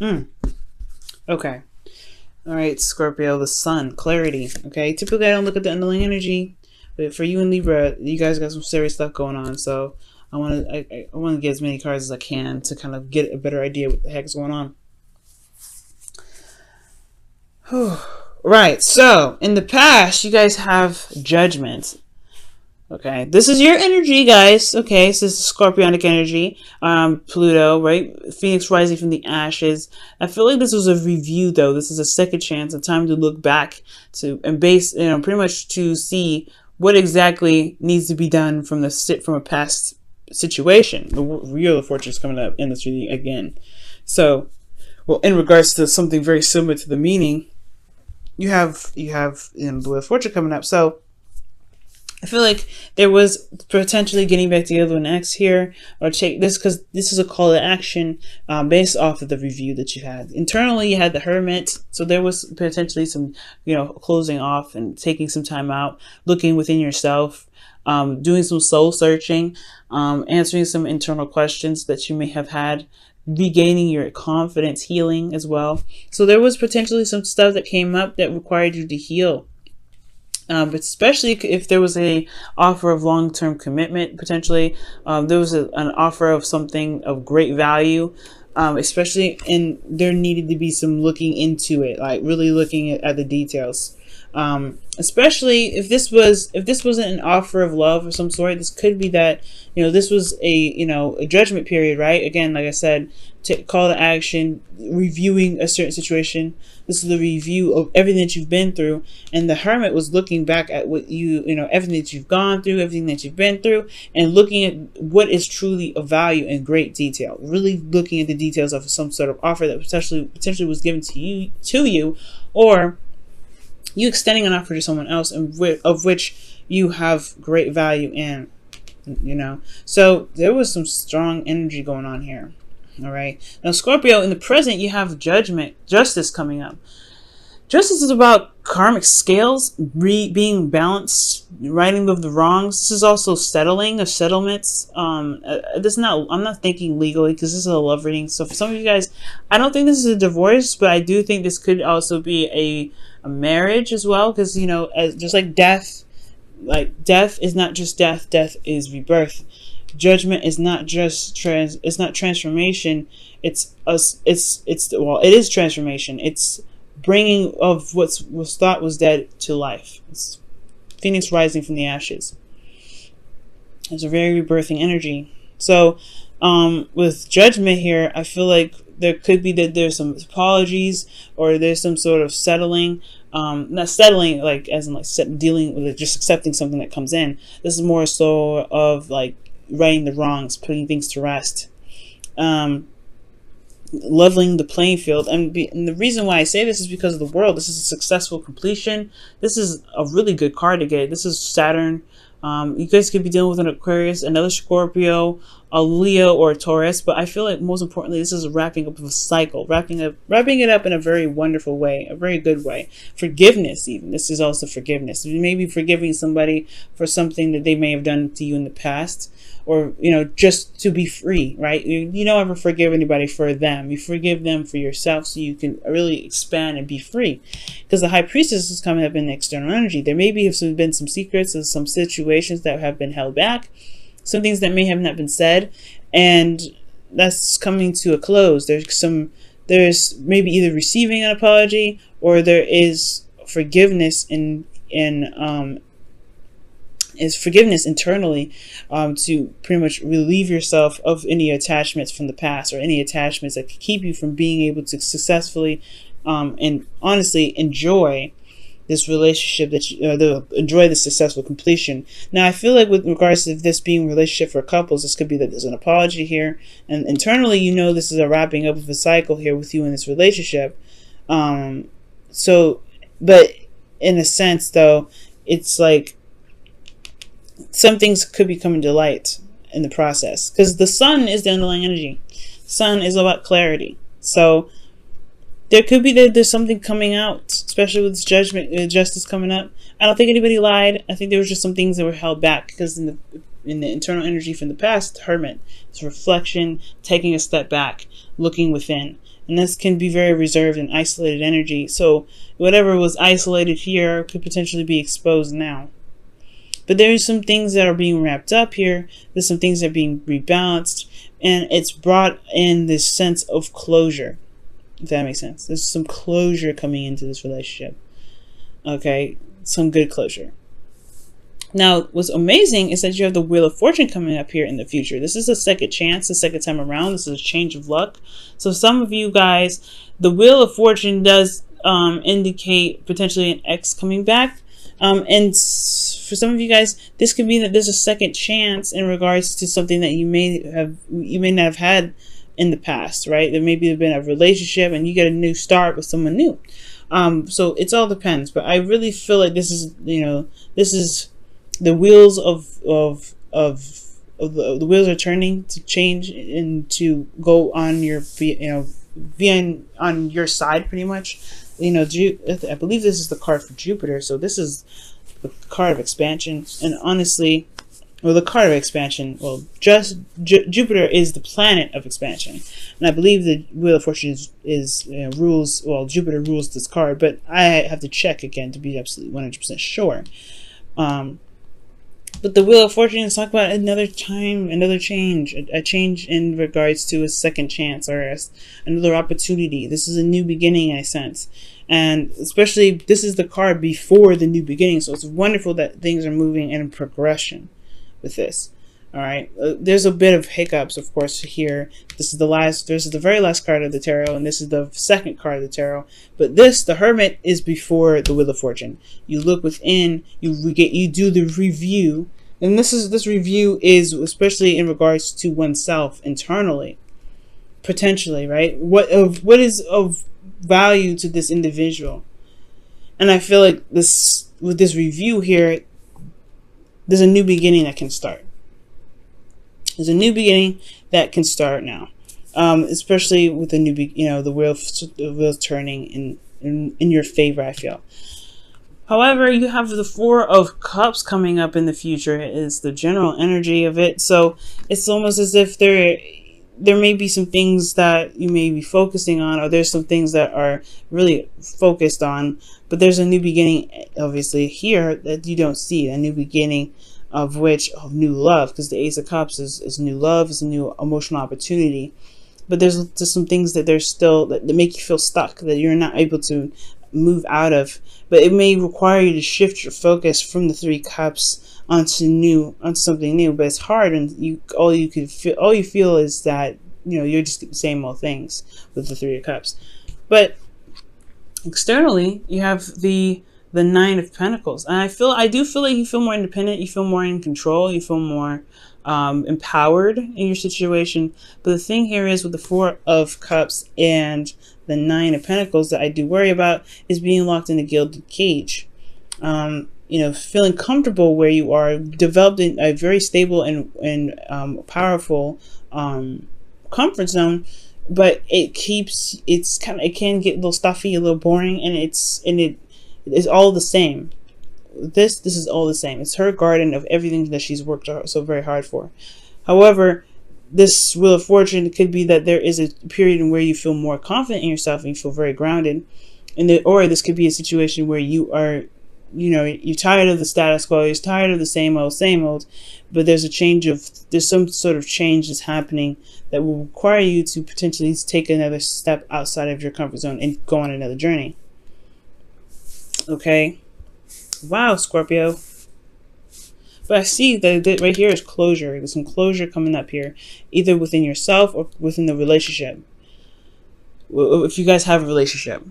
Mm. Okay. All right, Scorpio, the sun, clarity. Okay. Typically, I don't look at the underlying energy, but for you and Libra, you guys got some serious stuff going on. So I want to get as many cards as I can to kind of get a better idea what the heck is going on. Right. So in the past, you guys have judgment. Okay, this is your energy, guys. Okay, so this is Scorpionic energy. Pluto, right? Phoenix rising from the ashes. I feel like this was a review, though. This is a second chance, a time to look back to and base, pretty much to see what exactly needs to be done from a past situation. The Wheel of Fortune is coming up in this reading again. So, well, in regards to something very similar to the meaning, you have the Wheel of Fortune coming up. So I feel like there was potentially getting back together with an ex here, or take this because this is a call to action based off of the review that you had. Internally, you had the Hermit, so there was potentially some, closing off and taking some time out, looking within yourself, doing some soul searching, answering some internal questions that you may have had, regaining your confidence, healing as well. So there was potentially some stuff that came up that required you to heal. But especially if there was a offer of long-term commitment, potentially there was an offer of something of great value, especially, and there needed to be some looking into it, like really looking at the details. Especially if this wasn't an offer of love of some sort. This could be that this was a judgment period, right? Again, like I said, to call to action, reviewing a certain situation. This is the review of everything that you've been through, and the Hermit was looking back at what everything that you've gone through, everything that you've been through, and looking at what is truly of value in great detail. Really looking at the details of some sort of offer that potentially was given to you, or you extending an offer to someone else, of which you have great value in. So there was some strong energy going on here. All right. Now, Scorpio, in the present, you have justice coming up. Justice is about karmic scales being balanced, righting of the wrongs. This is also settling of settlements. I'm not thinking legally because this is a love reading. So for some of you guys, I don't think this is a divorce, but I do think this could also be a marriage as well, because just like death is not just death. Death is rebirth. Judgment is not just it's not transformation. It is transformation. It's bringing of what was thought was dead to life. It's Phoenix rising from the ashes. It's a very rebirthing energy. So with judgment here, I feel like there could be that there's some apologies, or there's some sort of settling. Not settling like as in dealing with it, just accepting something that comes in. This is more so of like righting the wrongs, putting things to rest, leveling the playing field. And the reason why I say this is because of the world. This is a successful completion. This is a really good card to get. This is Saturn. You guys could be dealing with an Aquarius, another Scorpio, a Leo, or a Taurus, but I feel like most importantly, this is a wrapping up of a cycle, wrapping it up in a very wonderful way, a very good way. Forgiveness, even. This is also forgiveness. You may be forgiving somebody for something that they may have done to you in the past, or just to be free, right? You don't ever forgive anybody for them. You forgive them for yourself, so you can really expand and be free. Because the High Priestess is coming up in the external energy. There may have been some secrets of some situations that have been held back, some things that may have not been said, and that's coming to a close. There's maybe either receiving an apology, or there is forgiveness is forgiveness internally, to pretty much relieve yourself of any attachments from the past, or any attachments that could keep you from being able to successfully and honestly enjoy this relationship, enjoy the successful completion. Now, I feel like with regards to this being a relationship for couples, this could be that there's an apology here, and internally, this is a wrapping up of a cycle here with you in this relationship. But in a sense, though, it's like some things could be coming to light in the process, because the sun is the underlying energy. Sun is about clarity. So there could be that there's something coming out, especially with this justice coming up. I don't think anybody lied. I think there was just some things that were held back, because in the in the internal energy from the past, the Hermit. It's reflection, taking a step back, looking within. And this can be very reserved and isolated energy. So whatever was isolated here could potentially be exposed now. But there's some things that are being wrapped up here. There's some things that are being rebalanced. And it's brought in this sense of closure. If that makes sense. There's some closure coming into this relationship. Okay? Some good closure. Now, what's amazing is that you have the Wheel of Fortune coming up here in the future. This is a second chance, the second time around. This is a change of luck. So some of you guys, the Wheel of Fortune does indicate potentially an ex coming back. And for some of you guys, this could be that there's a second chance in regards to something that you may not have had in the past, right? There maybe have been a relationship and you get a new start with someone new. So it all depends. But I really feel like this is, this is the wheels of the wheels are turning to change and to go on your, be on your side pretty much. I believe this is the card for Jupiter. So this is the card of expansion. And honestly, the card of expansion, just Jupiter is the planet of expansion. And I believe the Wheel of Fortune rules, Jupiter rules this card, but I have to check again to be absolutely 100% sure. But the Wheel of Fortune is talking about another time, another change, a change in regards to a second chance or another opportunity. This is a new beginning, I sense. And especially, this is the card before the new beginning. So it's wonderful that things are moving in progression with this. All right. There's a bit of hiccups, of course, here. This is the very last card of the tarot, and this is the second card of the tarot. But the Hermit, is before the Wheel of Fortune. You look within, you do the review, and this review is especially in regards to oneself internally, potentially, right? What is of value to this individual? And I feel like with this review here, there's a new beginning that can start. There's a new beginning that can start now, especially with the new, the wheels turning in your favor, I feel. However, you have the Four of Cups coming up in the future. Is the general energy of it. So it's almost as if there may be some things that you may be focusing on, or there's some things that are really focused on, but there's a new beginning, obviously, here that you don't see, a new beginning of new love, because the Ace of Cups is new love, is a new emotional opportunity. But there's just some things that that make you feel stuck, that you're not able to move out of. But it may require you to shift your focus from the Three Cups onto something new. But it's hard, and all you feel is that you're just the same old things with the Three of Cups. But externally, you have the Nine of Pentacles, and I do feel like you feel more independent, you feel more in control, you feel more empowered in your situation. But the thing here is, with the Four of Cups and the Nine of Pentacles, that I do worry about is being locked in a gilded cage. Feeling comfortable where you are, developing a very stable and powerful comfort zone, but it can get a little stuffy, a little boring, and it's all the same. This is all the same. It's her garden of everything that she's worked so very hard for. However, this Wheel of Fortune could be that there is a period in where you feel more confident in yourself and you feel very grounded, or this could be a situation where you are, you're tired of the status quo, you're tired of the same old, but there's some sort of change that's happening that will require you to potentially take another step outside of your comfort zone and go on another journey. Okay. Wow, Scorpio. But I see that right here is closure. There's some closure coming up here, either within yourself or within the relationship. If you guys have a relationship.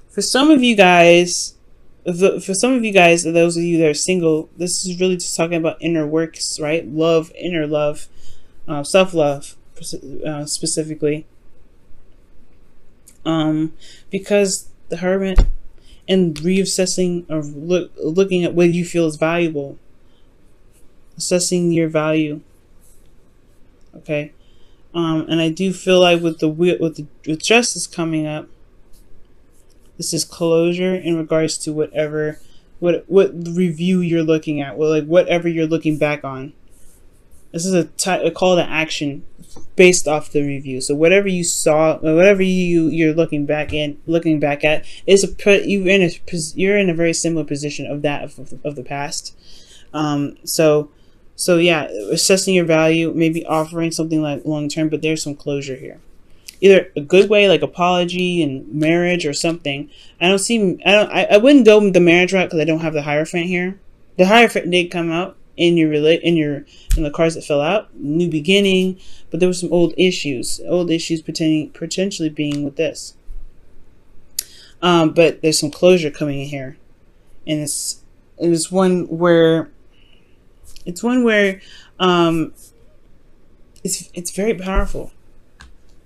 For some of you guys, those of you that are single, this is really just talking about inner works, right? Love, inner love, self-love, specifically. Because the Hermit, and reassessing or looking at what you feel is valuable, assessing your value. Okay, and I do feel like with Justice coming up, this is closure in regards to whatever what review you're looking at, well, like whatever you're looking back on. This is a call to action based off the review. So whatever you saw, whatever you're looking back at is you're in a very similar position of that of the past. So yeah, assessing your value, maybe offering something like long term, but there's some closure here. Either a good way, like apology and marriage or something. I wouldn't go with the marriage route because I don't have the Hierophant here. The Hierophant did come out in the cards that fell out, new beginning, but there were some old issues potentially being with this. But there's some closure coming in here, and it's one where it's very powerful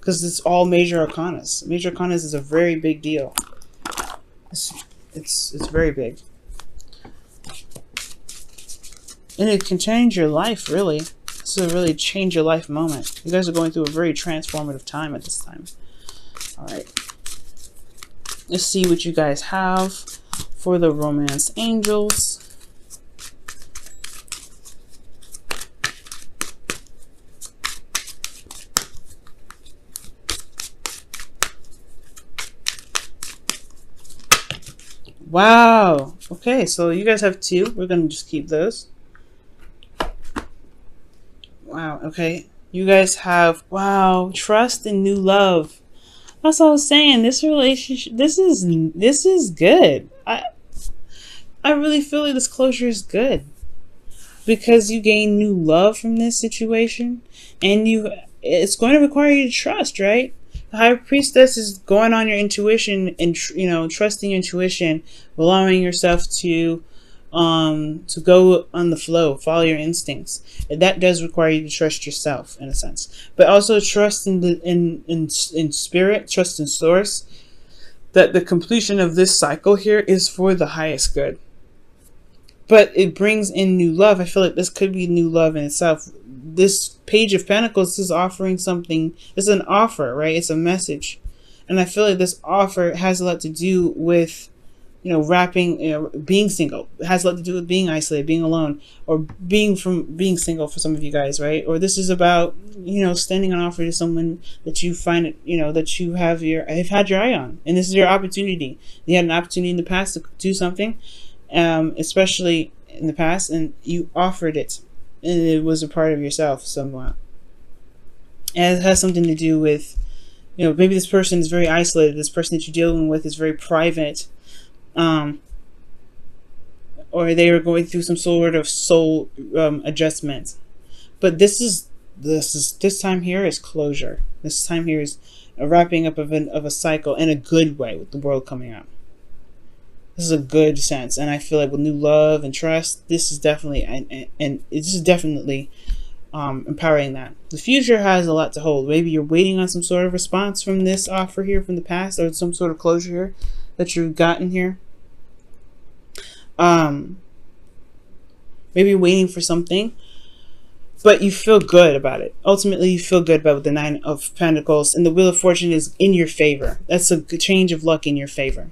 because it's all major arcanas. Major arcanas is a very big deal. It's very big. And it can change your life, really. This is a really change your life moment. You guys are going through a very transformative time at this time. Alright. Let's see what you guys have for the Romance Angels. Wow. Okay, so you guys have two. We're going to just keep those. Wow, okay. You guys have, wow, trust and new love. That's what I was saying. This relationship, this is good. I really feel like this closure is good. Because you gain new love from this situation. And it's going to require you to trust, right? The High Priestess is going on your intuition and, trusting your intuition, allowing yourself to go on the flow, follow your instincts. And that does require you to trust yourself in a sense, but also trust in spirit, trust in source, that the completion of this cycle here is for the highest good. But it brings in new love. I feel like this could be new love in itself. This Page of Pentacles is offering something. It's an offer, right? It's a message. And I feel like this offer has a lot to do with, being single. It has a lot to do with being isolated, being alone, or being single for some of you guys, right? Or this is about, standing an offer to someone that you find, that you have had your eye on. And this is your opportunity. You had an opportunity in the past to do something, especially in the past, and you offered it. And it was a part of yourself somewhat. And it has something to do with, maybe this person is very isolated. This person that you're dealing with is very private. Or they are going through some sort of soul adjustment. But this time here is closure. This time here is a wrapping up of a cycle in a good way with the world coming out. This is a good sense, and I feel like with new love and trust, this is definitely empowering that. The future has a lot to hold. Maybe you're waiting on some sort of response from this offer here from the past, or some sort of closure here that you've gotten here. Maybe you're waiting for something, but you feel good about it. Ultimately, you feel good about the Nine of Pentacles, and the Wheel of Fortune is in your favor. That's a change of luck in your favor.